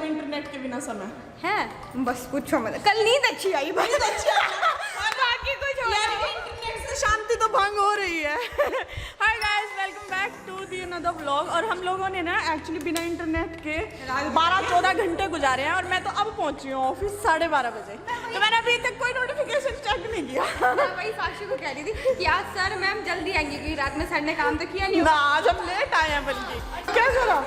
अब इंटरनेट के बिना समय है? बस पूछो मत, कल नींद अच्छी आई भाई, बाकी कुछ हो इंटरनेट से शांति तो भंग हो रही है। Hi guys, welcome back to the another vlog. और हम लोगों ने ना एक्चुअली बिना इंटरनेट के 12-14 घंटे गुजारे हैं और मैं तो अब पहुंची हूँ ऑफिस 12:30 बजे। तो मैंने अभी तक कोई नोटिफिकेशन चेक नहीं किया। मैं वही साक्षी को कह रही थी कि आज सर मैम जल्दी आएंगे क्योंकि रात में सर ने काम तो किया नहीं। ना, आज हम लेट आए हैं बल्कि। कैसा रहा?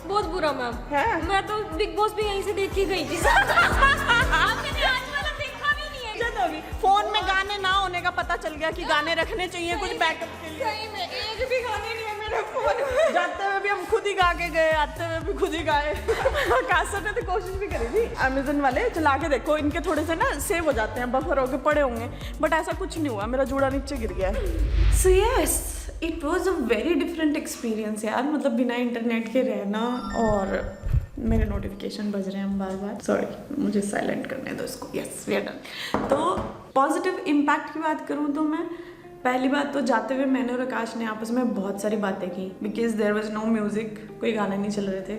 बहुत बुरा मैम है? मैं तो बिग बॉस भी यहीं से देख के गई थी। मैंने आज वाला देखा भी नहीं है। जब अभी फोन में गाने ना होने का पता चल गया कि गाने रखने चाहिए कुछ बैकअप के लिए। सही में एक भी गाने नहीं है मेरे फोन में। जाते हुए भी हम खुद ही गा के गए, आते हुए भी खुद ही गाए। कासर ने तो कोशिश भी करी थी। अमेजन वाले चला के देखो, इनके थोड़े से ना सेव हो जाते हैं, बफर होके पड़े होंगे, बट ऐसा कुछ नहीं हुआ, मेरा जूड़ा नीचे गिर गया है। So yes, it was a very different experience यार, मतलब बिना इंटरनेट के रहना। और मेरे नोटिफिकेशन बज रहे हैं बार बार, सॉरी, मुझे साइलेंट करने दो इसको। Yes, we are done. तो पॉजिटिव इम्पैक्ट की बात करूँ तो मैं पहली बात तो जाते हुए मैंने और आकाश ने आपस में बहुत सारी बातें की, because there was no music, कोई गाने नहीं चल रहे थे,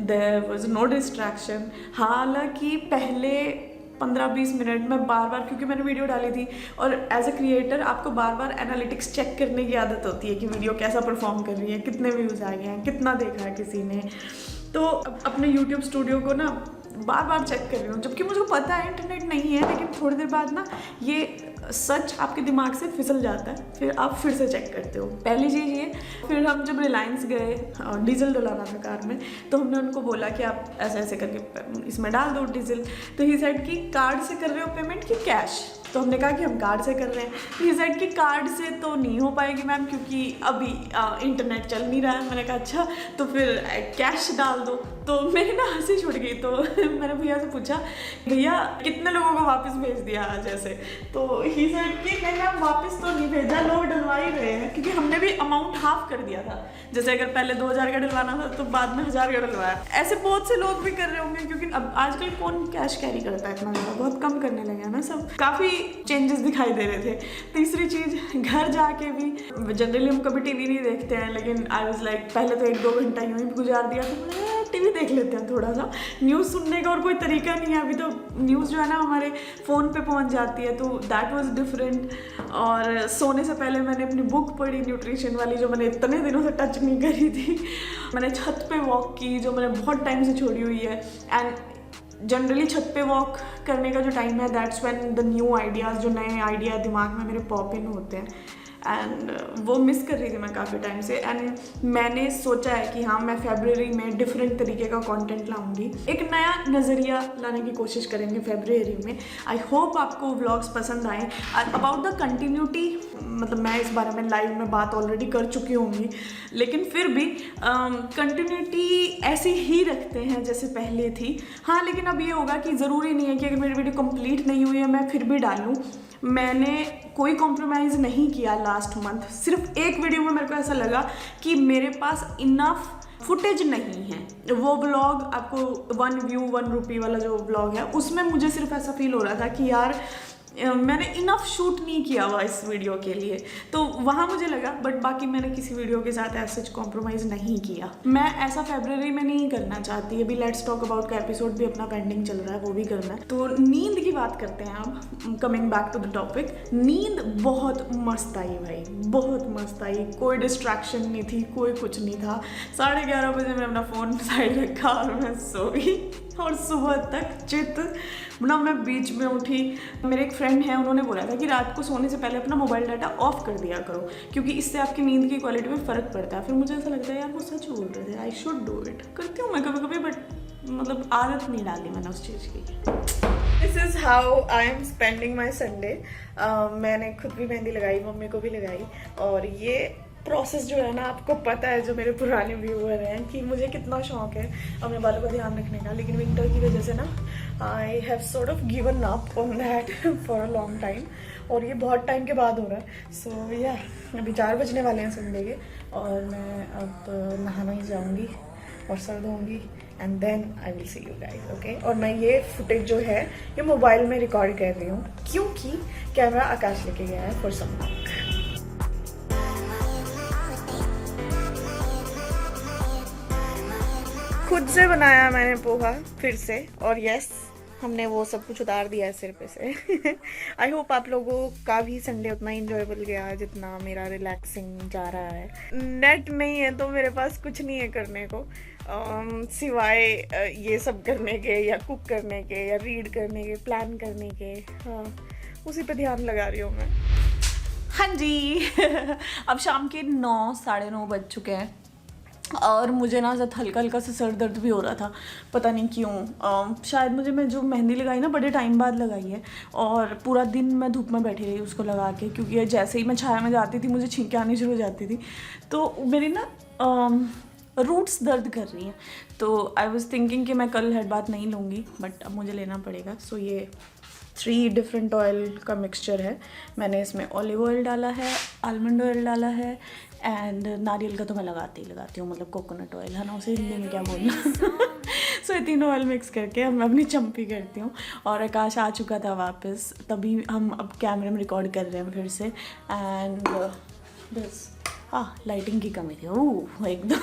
देयर वॉज नो डिस्ट्रैक्शन। हालांकि पहले 15-20 मिनट में बार बार, क्योंकि मैंने वीडियो डाली थी और एज अ क्रिएटर आपको बार बार एनालिटिक्स चेक करने की आदत होती है कि वीडियो कैसा परफॉर्म कर रही है, कितने व्यूज़ आए हैं, कितना देखा है किसी ने। तो अपने यूट्यूब स्टूडियो को ना बार बार चेक कर रही हूँ, जबकि मुझे पता है इंटरनेट नहीं है, लेकिन थोड़ी देर बाद ना ये सच आपके दिमाग से फिसल जाता है, फिर आप फिर से चेक करते हो। पहली चीज़ ये। फिर हम जब रिलायंस गए, डीजल डलाना था कार में, तो हमने उनको बोला कि आप ऐसे ऐसे करके इसमें डाल दो डीजल। तो ही सेड कि कार्ड से कर रहे हो पेमेंट कि कैश? तो हमने कहा कि हम कार्ड से कर रहे हैं। ही सेड कि कार्ड से तो नहीं हो पाएगी मैम, क्योंकि अभी इंटरनेट चल नहीं रहा है। मैंने कहा अच्छा, तो फिर कैश डाल दो। तो मेरी ना हंसी छूट गई। तो मैंने भैया से पूछा, भैया कितने लोगों को वापस भेज दिया आज ऐसे? तो ही सेड कि नहीं मैम, वापस तो नहीं भेजा, लोग डलवा ही रहे हैं, क्योंकि हमने भी अमाउंट हाफ कर दिया था। जैसे अगर पहले 2000 का डलवाना था तो बाद में 1000 का डलवाया। ऐसे बहुत से लोग भी कर रहे होंगे, क्योंकि अब आजकल कौन कैश कैरी करता है इतना ज़्यादा, बहुत कम करने लगे हैं ना सब। काफ़ी चेंजेस दिखाई दे रहे थे। तीसरी चीज़, घर जाके भी जनरली हम कभी टीवी नहीं देखते हैं, लेकिन आई वाज लाइक पहले तो 1-2 घंटा यूँ ही गुजार दिया, तो टीवी देख लेते हैं थोड़ा सा। न्यूज़ सुनने का और कोई तरीका नहीं है अभी तो, न्यूज़ जो है ना हमारे फ़ोन पे पहुंच जाती है, तो दैट वाज डिफरेंट। और सोने से पहले मैंने अपनी बुक पढ़ी न्यूट्रिशन वाली, जो मैंने इतने दिनों से टच नहीं करी थी। मैंने छत पे वॉक की, जो मैंने बहुत टाइम से छोड़ी हुई है। एंड जनरली छत पे वॉक करने का जो टाइम है, that's when the new ideas, जो नए आइडिया दिमाग में मेरे पॉप इन होते हैं, एंड वो मिस कर रही थी मैं काफ़ी टाइम से। एंड मैंने सोचा है कि हाँ, मैं फरवरी में डिफरेंट तरीके का कंटेंट लाऊंगी, एक नया नज़रिया लाने की कोशिश करेंगे फरवरी में। आई होप आपको व्लॉग्स पसंद आए। अबाउट द कंटिन्यूटी, मतलब मैं इस बारे में लाइव में बात ऑलरेडी कर चुकी होंगी, लेकिन फिर भी कंटिन्यूटी ऐसी ही रखते हैं जैसे पहले थी। हाँ, लेकिन अब ये होगा कि ज़रूरी नहीं है कि अगर मेरी वीडियो कंप्लीट नहीं हुई है मैं फिर भी डालूँ। मैंने कोई कॉम्प्रोमाइज़ नहीं किया लास्ट मंथ। सिर्फ एक वीडियो में मेरे को ऐसा लगा कि मेरे पास इनफ फुटेज नहीं है। वो ब्लॉग आपको 1 व्यू 1 रुपी वाला जो ब्लॉग है, उसमें मुझे सिर्फ ऐसा फील हो रहा था कि यार मैंने इनफ शूट नहीं किया हुआ इस वीडियो के लिए, तो वहाँ मुझे लगा। बट बाकी मैंने किसी वीडियो के साथ ऐसा कॉम्प्रोमाइज़ नहीं किया। मैं ऐसा फरवरी में नहीं करना चाहती। अभी लेट्स टॉक अबाउट का एपिसोड भी अपना पेंडिंग चल रहा है, वो भी करना है। तो नींद की बात करते हैं अब, coming back to the topic. नींद बहुत मस्त आई भाई, बहुत मस्त आई। कोई डिस्ट्रैक्शन नहीं थी, कोई कुछ नहीं था। 11:30 बजे मैंने अपना फ़ोन साइड रखा और मैं सो गई, और सुबह तक चित ना मैं बीच में उठी। मेरे एक फ्रेंड है, उन्होंने बोला था कि रात को सोने से पहले अपना मोबाइल डाटा ऑफ कर दिया करो, क्योंकि इससे आपकी नींद की क्वालिटी में फ़र्क पड़ता है। फिर मुझे ऐसा लगता है यार वो सच बोल रहे थे, आई शुड डू इट। करती हूँ मैं कभी कभी, बट मतलब आदत नहीं डाली मैंने उस चीज़ की। This is how I am spending my Sunday. मैंने खुद भी मेहंदी लगाई, मम्मी को भी लगाई, और ये प्रोसेस जो है ना, आपको पता है जो मेरे पुराने व्यूअर हैं कि मुझे कितना शौक है अपने बालों का ध्यान रखने का, लेकिन विंटर की वजह से ना I have sort of given up on that for a long time, और ये बहुत टाइम के बाद हो रहा है। सो या अभी 4 बजने वाले हैं संडे के, और मैं अब नहाना ही जाऊँगी और सर धोऊंगी, and then I will see you guys, okay. और मैं ये फुटेज जो है ये मोबाइल में रिकॉर्ड कर रही हूँ, क्योंकि कैमरा आकाश लेके गया है फॉर सम वर्क। खुद से बनाया मैंने पोहा फिर से, और यस हमने वो सब कुछ उतार दिया है सिर पे से। आई होप आप लोगों का भी संडे उतना इंजॉयबल गया जितना मेरा रिलैक्सिंग जा रहा है। नेट नहीं है तो मेरे पास कुछ नहीं है करने को सिवाय ये सब करने के, या कुक करने के, या रीड करने के, प्लान करने के। हाँ, उसी पे ध्यान लगा रही हूँ मैं। हाँ जी अब शाम के 9 साढ़े 9 बज चुके हैं और मुझे ना जब हल्का हल्का सा सर दर्द भी हो रहा था, पता नहीं क्यों। शायद मैं जो मेहंदी लगाई ना बड़े टाइम बाद लगाई है, और पूरा दिन मैं धूप में बैठी रही उसको लगा के, क्योंकि जैसे ही मैं छाया में जाती थी मुझे छींकें आनी शुरू हो जाती थी, तो मेरी ना रूट्स दर्द कर रही हैं। तो आई वॉज थिंकिंग कि मैं कल हेड बाथ नहीं लूँगी, बट अब मुझे लेना पड़ेगा। सो ये 3 डिफरेंट ऑयल का मिक्सचर है। मैंने इसमें ऑलिव ऑयल डाला है, आलमंड ऑयल डाला है, एंड नारियल का तो मैं लगाती हूँ, मतलब कोकोनट ऑयल है ना, उसे हिंदी में क्या बोलना। सो ये तीनों ऑयल मिक्स करके मैं अपनी चम्पी करती हूँ। और आकाश आ चुका था वापस, तभी हम अब कैमरे में रिकॉर्ड कर रहे हैं फिर से। एंड बस हाँ, लाइटिंग की कमी थी ओह एकदम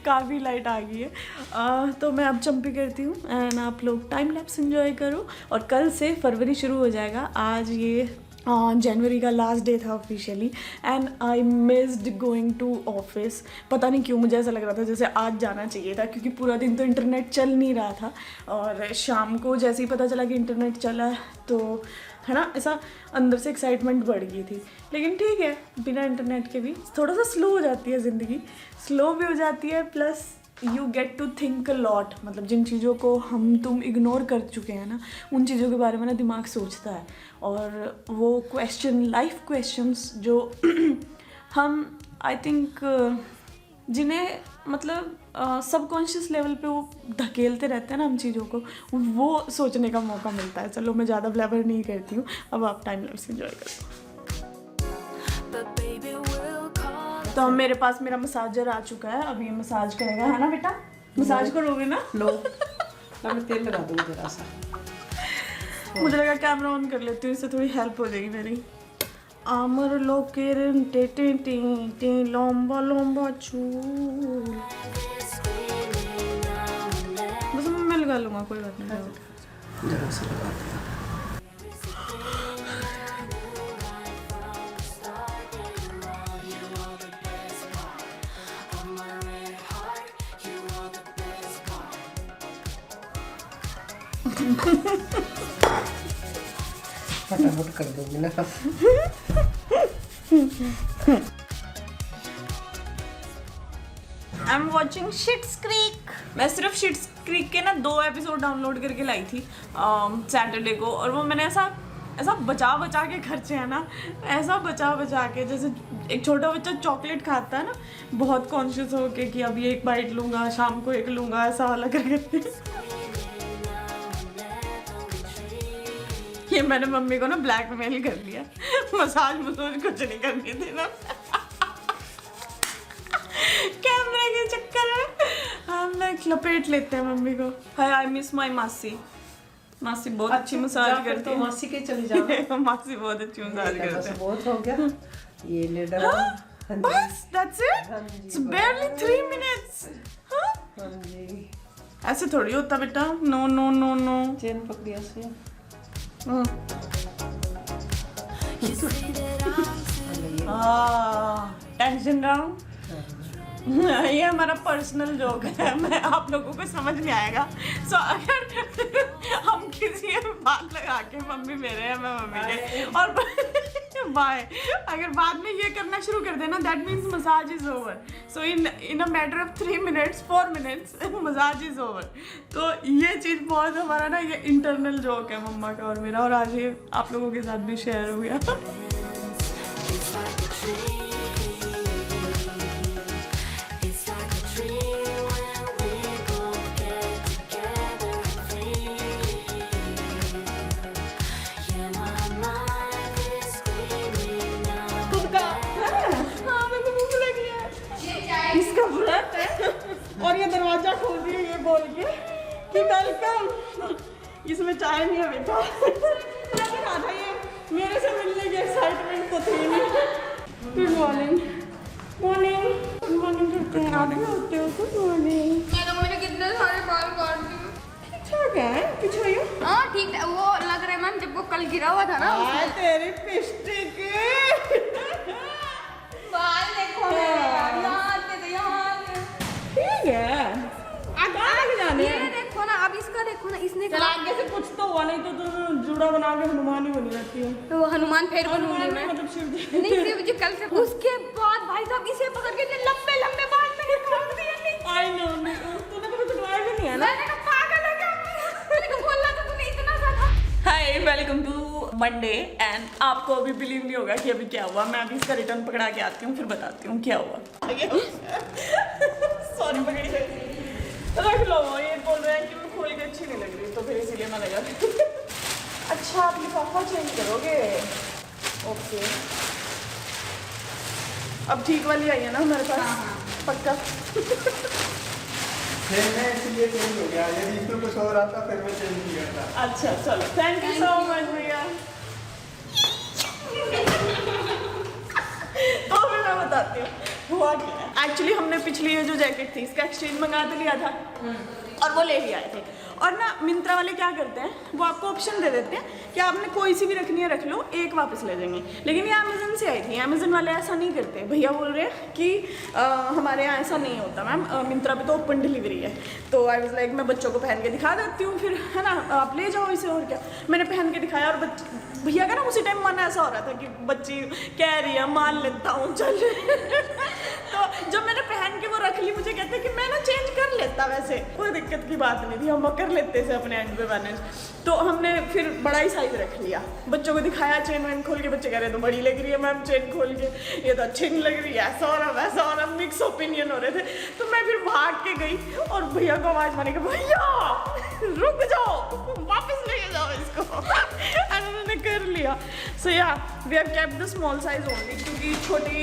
काफ़ी लाइट आ गई है। तो मैं अब चम्पी करती हूँ एंड आप लोग टाइम लैप्स एंजॉय करो। और कल से फरवरी शुरू हो जाएगा। आज ये जनवरी का लास्ट डे था officially, and I missed going to office. पता नहीं क्यों मुझे ऐसा लग रहा था जैसे आज जाना चाहिए था, क्योंकि पूरा दिन तो इंटरनेट चल नहीं रहा था, और शाम को जैसे ही पता चला कि इंटरनेट चला तो है ना, ऐसा अंदर से एक्साइटमेंट बढ़ गई थी। लेकिन ठीक है, बिना इंटरनेट के भी थोड़ा सा स्लो हो जाती है ज़िंदगी, स्लो भी हो जाती है, plus you get to think a lot. मतलब जिन चीज़ों को हम तुम इग्नोर कर चुके हैं ना, उन चीज़ों के बारे में ना दिमाग सोचता है, और वो क्वेश्चन, लाइफ क्वेश्चंस जो हम आई थिंक जिन्हें मतलब सबकॉन्शियस लेवल पे वो धकेलते रहते हैं ना हम चीज़ों को, वो सोचने का मौका मिलता है। चलो मैं ज़्यादा ब्लैबर नहीं करती हूँ, अब आप टाइम लैप्स एंजॉय करो। तो मेरे पास मेरा मसाजर आ चुका है, अब ये मसाज करेगा, है ना बेटा? मसाज करोगे ना? लो मैं तेल लगा दूँगी जरा सा। मुझे लगा कैमरा ऑन कर लेती हूँ, इससे थोड़ी हेल्प हो जाएगी मेरी। आमर लोकेर टे टे टे टे लंबा लंबा चूल, बस मैं लगा लूँगा, कोई बात नहीं। जरा सा लगा दूँगा। फटाफट कर दूँगी ना। I am watching Schitt's Creek. मैं सिर्फ शिट्स क्रीक के ना 2 एपिसोड डाउनलोड करके लाई थी सैटरडे को, और वो मैंने ऐसा बचा बचा के खर्चे हैं ना, ऐसा बचा बचा के, जैसे एक छोटा बच्चा चॉकलेट खाता है ना, बहुत कॉन्शियस हो के कि अभी 1 बाइट लूँगा, शाम को 1 लूँगा, ऐसा वाला करके। ये मैंने मम्मी को ना ब्लैकमेल कर लिया, मसाज कुछ नहीं करनी थी ना कैमरे के चक्कर में हम लोग लपेट लेते हैं मम्मी को। हाय, आई मिस माई मासी। मासी बहुत अच्छी मसाज करती है। तो मासी के चली जाओ। मासी बहुत अच्छी मसाज करती है। बहुत हो गया ये ले डालो। बस that's it, it's barely 3 minutes। हाँ जी, ऐसे थोड़ी होता बेटा, no no no no. Chain पकड़ी ऐसे। Tension down. ये हमारा पर्सनल जोक है, मैं आप लोगों को समझ नहीं आएगा। सो अगर हम किसी बात लगा के मम्मी मेरे हैं, मैं मम्मी के, और बाय, अगर बाद में ये करना शुरू कर देना, that means massage is over. So in a matter of 3 minutes 4 minutes massage is over. तो ये चीज़ बहुत हमारा ना, ये इंटरनल जोक है मम्मा का और मेरा, और आज ये आप लोगों के साथ भी शेयर हो गया। इसका व्रत है और ये दरवाजा खोल दिया ये बोल के कि वेलकम, इसमें चाय नहीं है बेटा। लेकिन आधा ये मेरे से मिलने की एक्साइटमेंट तो थी नहीं। Good morning, morning, good morning करते हैं आप, होते हो गुड मॉर्निंग। मैंने कितने सारे बाल काट दिए। क्या है पीछे आइयो। हाँ ठीक है, वो लग रहा है मैम जब वो कल गिरा हुआ था ना तेरी पिस्टिक बाल देखो मेरे यार, यहाँ ठीक है जाने ये देखो ना, अब इसका देखो ना, इसने चल आगे से कुछ तो हुआ, नहीं तो तू जुड़ा बना के हनुमान ही बनी रहती है। तो वो हनुमान फिर बनूंगी हनुमान मैं। मतलब शिव जी। नहीं शिव जी कल से। उसके बाद भाई साहब इसे पकड़ के लंबे लंबे बाल मैंने काट दिए। आई नो तूने तो कुछ डराया भी नहीं है ना। मैंने कहा पागल हो गया, मैंने कहा बोलना तो तूने इतना ज्यादा। Hi welcome to Monday and आपको अभी बिलीव नहीं होगा कि अभी क्या हुआ। मैं अभी इसका रिटर्न पकड़ा के आती हूँ फिर बताती हूँ क्या हुआ। सॉरी पकड़ी रख लो। ये बोल रहे हैं कि मैं खोल के अच्छी नहीं लग रही तो फिर इसीलिए मैं लगा। अच्छा आप लिफाफा चेंज करोगे? ओके अब ठीक वाली आई है ना हमारे पास? पक्का मैं इसलिए चेंज हो गया, यदि इसमें कुछ और आता फिर मैं चेंज नहीं करता। अच्छा चलो थैंक यू सो मच भैया। तो फिर मैं बताती हूँ हुआ क्या है। एक्चुअली हमने पिछली ये जो जैकेट थी इसका एक्सचेंज मंगा तो लिया था और वो ले ही आए थे। और ना मिंत्रा वाले क्या करते हैं, वो आपको ऑप्शन दे देते हैं कि आपने कोई सी भी रखनी है रख लो, एक वापस ले जाएंगे। लेकिन ये अमेजन से आई थी, अमेजन वाले ऐसा नहीं करते। भैया बोल रहे हैं कि हमारे यहाँ ऐसा नहीं होता मैम, मिंत्रा पे तो ओपन डिलीवरी है। तो आई वाज लाइक मैं बच्चों को पहन के दिखा देती हूँ फिर, है ना, आप ले जाओ इसे और क्या। मैंने पहन के दिखाया और भैया का ना उसी टाइम मन ऐसा हो रहा था कि बच्ची कह रही है मान लेता हूँ चल। तो जब मैंने पहन के वो रख ली, मुझे कहते कि मैं ना चेंज कर लेता, वैसे कोई दिक्कत की बात नहीं थी, हम कर लेते थे अपने एंड पे मैनेज। तो हमने फिर बड़ा ही साइज रख लिया, बच्चों को दिखाया चेन वैन खोल के। बच्चे कह रहे तो बड़ी लग रही है मैम चेन खोल के, ये तो अच्छी नहीं लग रही है, ऐसा हो रहा वैसा हो रहा, मिक्स ओपिनियन हो रहे थे। तो मैं फिर भाग के गई और भैया को आवाज़ मारी कि भैया रुक जाओ, वापस लेके जाओ इसको। एंड उन्होंने कर लिया। So yeah we have kept the small size only, क्योंकि छोटी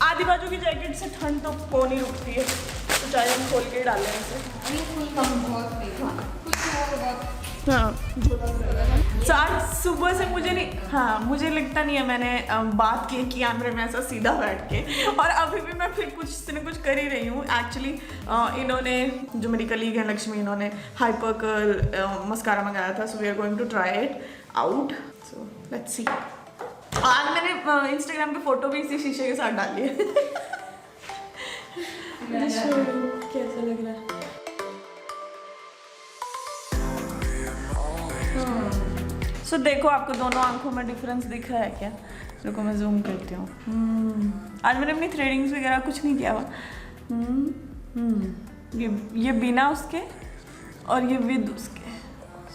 आधी बाजू की जैकेट से ठंड तो को नहीं रुकती है, तो चाहे हम खोल के डालें इसे। हाँ तो आज सुबह से मुझे नहीं, हाँ मुझे लगता नहीं है मैंने बात की कि कैमरे में ऐसा सीधा बैठ के, और अभी भी मैं फिर कुछ से कुछ कर ही रही हूँ। एक्चुअली इन्होंने जो मेरी कलीग है लक्ष्मी, इन्होंने हाइपर कर्ल मस्कारा मंगाया था, so we are going to try it out. So let's see. आज मैंने इंस्टाग्राम पे फोटो भी इसी शीशे के साथ डाली है। कैसा लग रहा है? सो देखो आपको दोनों आंखों में डिफरेंस दिख रहा है क्या? रुको मैं जूम करती हूँ। आज मैंने अपनी थ्रेडिंग्स वगैरह कुछ नहीं किया हुआ। ये बिना उसके और ये विद उसके।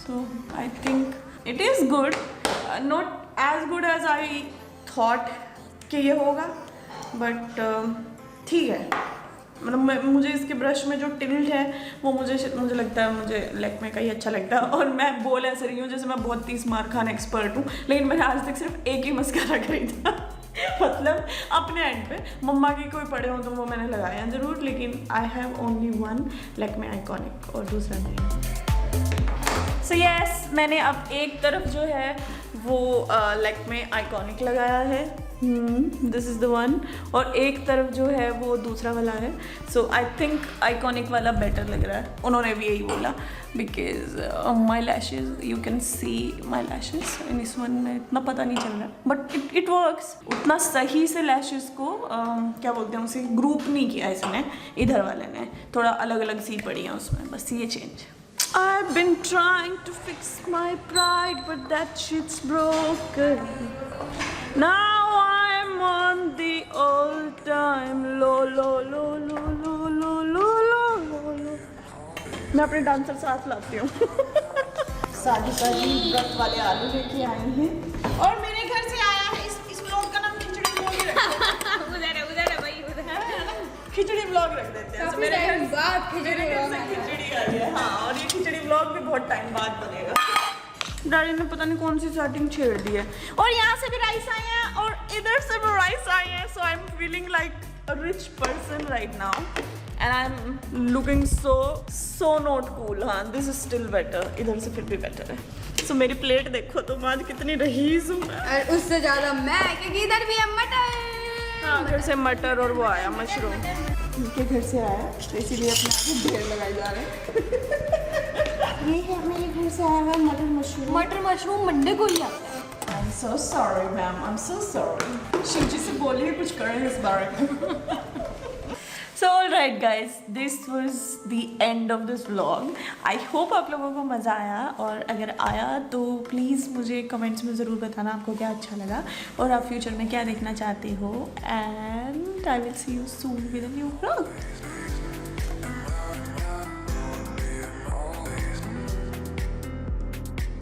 So I think it is good, not as good as I thought कि ये होगा, बट ठीक है। मतलब मुझे इसके ब्रश में जो टिल्ट है वो मुझे लगता है मुझे लैक्मे का ही अच्छा लगता है। और मैं बोल ऐसे रही हूँ जैसे मैं बहुत 30 मार खान एक्सपर्ट हूँ, लेकिन मैंने आज तक सिर्फ एक ही मस्कारा खरीदा। मतलब अपने एंड पे, मम्मा की कोई पड़े हो तो वो मैंने लगाया ज़रूर, लेकिन I have only one Lakme iconic और दूसरा नहीं। सो यस मैंने अब एक तरफ जो है वो लैक्मे आइकॉनिक लगाया है, दिस इज़ द वन, और एक तरफ जो है वो दूसरा वाला है। सो आई थिंक आइकॉनिक वाला बेटर लग रहा है, उन्होंने भी यही बोला, because my lashes you can see my lashes in इस वन में इतना पता नहीं चल रहा, बट इट वर्क्स। उतना सही से लैशेज को क्या बोलते हैं उसे ग्रुप नहीं किया इसने, इधर वाले ने थोड़ा अलग अलग सी पड़ी है उसमें, बस ये change. I've been trying to fix my pride, but that shit's broken. Now I'm on the old time low, low, low, low, low, low, low, low, low, low. मैं अपने डांसर साथ लाती हूँ। सादी व्रत वाले आलू लेके आई हैं, और मेरे घर से आया है इस व्लॉग का नाम खिचड़ी व्लॉग ही रखते हैं। उधर है भाई, उधर है ना, खिचड़ी व्लॉग रख देते हैं। काफी टाइम बाद खिचड़ी खिचड़ी आई है, हाँ, और ये खिचड़ी व्लॉग भी बहुत टाइम बाद बनेगा। डैडी ने पता नहीं कौन सी सेटिंग छेड़ दी है, और यहाँ से भी राइस आए हैं और इधर से भी राइस आए हैं। So I am feeling like a rich person right now, and I am looking so not cool. हाँ दिस इज स्टिल बेटर, इधर से फिर भी बेटर है। सो मेरी प्लेट देखो तुम, आज कितनी रहीस हूँ मैं। और उससे ज्यादा मैं, क्योंकि इधर भी है मटर। हाँ, घर से मटर और वो आया मशरूम, उनके घर से आया, तो इसीलिए अपने आप को ढेर लगाए जा रहे हैं। ये है मेरे घर से आया हुआ मटर मशरूम मंडे को ही आता है। I'm so sorry, ma'am. I'm so sorry. Shivji से बोलिए कुछ करें इस बारे में। So alright guys, this was the end of this vlog. I hope आप लोगों को मज़ा आया, और अगर आया तो प्लीज़ मुझे कमेंट्स में ज़रूर बताना आपको क्या अच्छा लगा और आप फ्यूचर में क्या देखना चाहते हो, and I will see you soon with a new vlog.